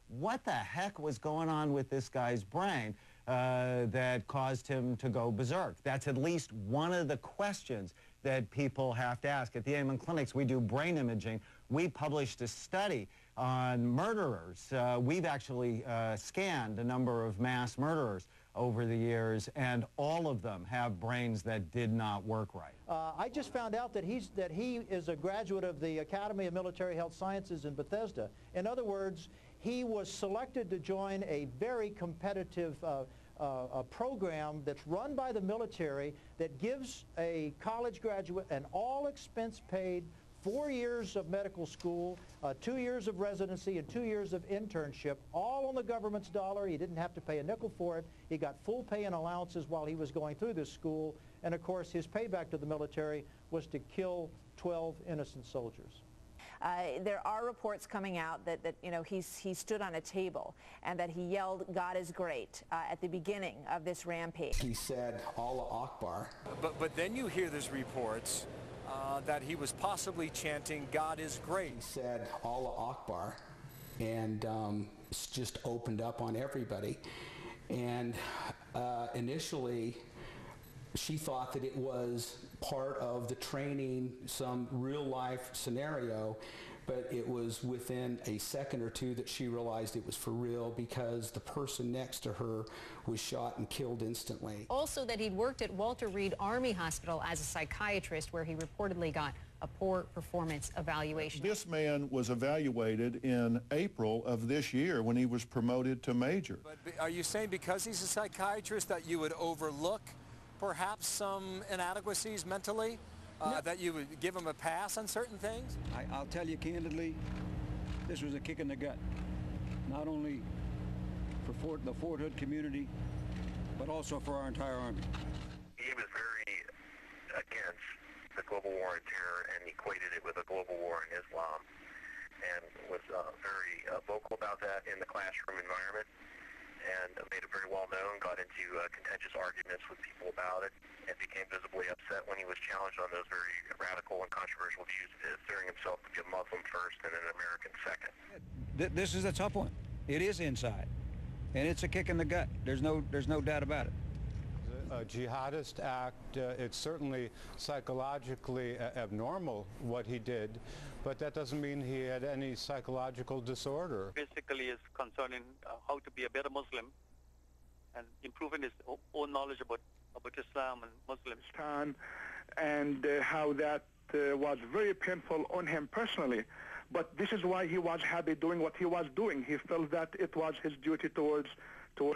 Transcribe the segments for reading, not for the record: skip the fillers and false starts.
what the heck was going on with this guy's brain that caused him to go berserk? That's at least one of the questions that people have to ask. At the Amen Clinics, we do brain imaging. We published a study on murderers. We've actually scanned a number of mass murderers over the years, and all of them have brains that did not work right. I just found out that he is a graduate of the Academy of Military Health Sciences in Bethesda. In other words, he was selected to join a very competitive a program that's run by the military that gives a college graduate an all-expense-paid 4 years of medical school, 2 years of residency, and 2 years of internship, all on the government's dollar. He didn't have to pay a nickel for it. He got full pay and allowances while he was going through this school. And of course, his payback to the military was to kill 12 innocent soldiers. There are reports coming out that you know, he stood on a table and that he yelled, "God is great," at the beginning of this rampage. He said, "Allah Akbar." But then you hear these reports that he was possibly chanting, "God is great." He said, "Allah Akbar," and just opened up on everybody. And initially, she thought that it was part of the training, some real-life scenario, but it was within a second or two that she realized it was for real, because the person next to her was shot and killed instantly. Also that he'd worked at Walter Reed Army Hospital as a psychiatrist, where he reportedly got a poor performance evaluation. This man was evaluated in April of this year when he was promoted to major. But are you saying because he's a psychiatrist that you would overlook perhaps some inadequacies mentally, No. that you would give him a pass on certain things? I'll tell you candidly, this was a kick in the gut, not only for the Fort Hood community, but also for our entire Army. He was very against the global war on terror and equated it with a global war on Islam, and was very vocal about that in the classroom environment, and made it very well known, got into contentious arguments with people about it, and became visibly upset when he was challenged on those very radical and controversial views, considering himself to be a Muslim first and an American second. This is a tough one. It is inside, and it's a kick in the gut. There's no doubt about it. A jihadist act, it's certainly psychologically abnormal what he did, but that doesn't mean he had any psychological disorder. Basically is concerning how to be a better Muslim and improving his own knowledge about Islam and Muslims. And how that was very painful on him personally. But this is why he was happy doing what he was doing. He felt that it was his duty towards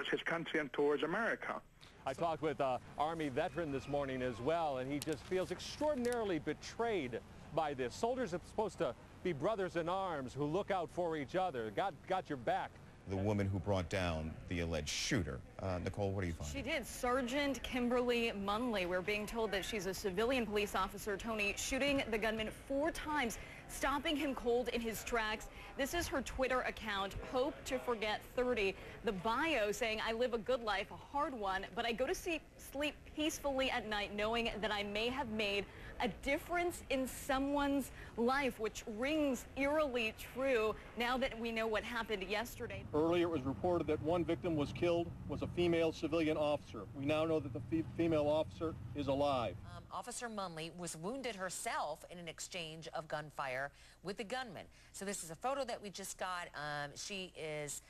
his country and towards America. I talked with an Army veteran this morning as well, and he just feels extraordinarily betrayed by this. Soldiers are supposed to be brothers in arms who look out for each other. Got your back. The woman who brought down the alleged shooter. Nicole, what do you find? She did. Sergeant Kimberly Munley. We're being told that she's a civilian police officer, Tony, shooting the gunman 4 times, stopping him cold in his tracks. This is her Twitter account, Hope to Forget 30. The bio saying, "I live a good life, a hard one, but I go to sleep peacefully at night knowing that I may have made a difference in someone's life," which rings eerily true now that we know what happened yesterday. Earlier, it was reported that one victim was killed, was a female civilian officer. We now know that the female officer is alive. Officer Munley was wounded herself in an exchange of gunfire with the gunman. So this is a photo that we just got. She is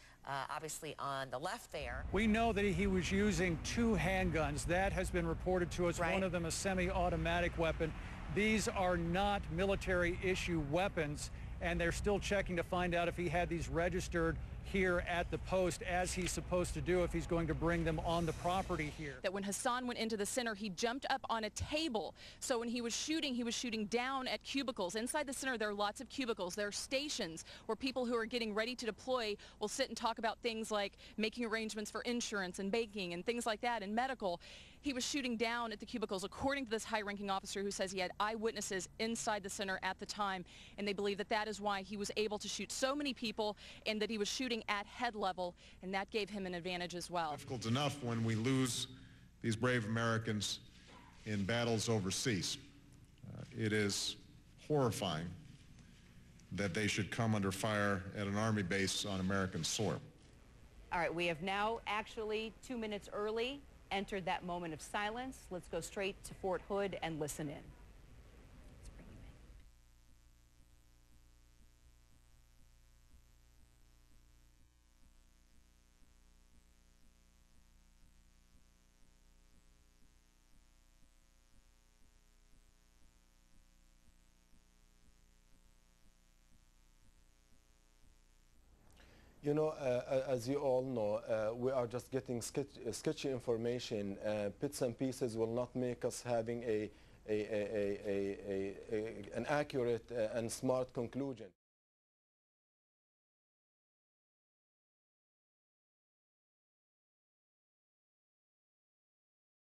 obviously on the left there. We know that he was using 2 handguns. That has been reported to us. Right. One of them a semi-automatic weapon. These are not military-issue weapons, and they're still checking to find out if he had these registered here at the post, as he's supposed to do if he's going to bring them on the property here. That when Hassan went into the center, he jumped up on a table. So when he was shooting down at cubicles. Inside the center, there are lots of cubicles. There are stations where people who are getting ready to deploy will sit and talk about things like making arrangements for insurance and banking and things like that, and medical. He was shooting down at the cubicles, according to this high-ranking officer who says he had eyewitnesses inside the center at the time, and they believe that that is why he was able to shoot so many people, and that he was shooting at head level, and that gave him an advantage as well. Difficult enough when we lose these brave Americans in battles overseas. It is horrifying that they should come under fire at an Army base on American soil. All right, we have now actually 2 minutes early entered that moment of silence. Let's go straight to Fort Hood and listen in. You know, as you all know, we are just getting sketchy information. Bits and pieces will not make us having an accurate and smart conclusion.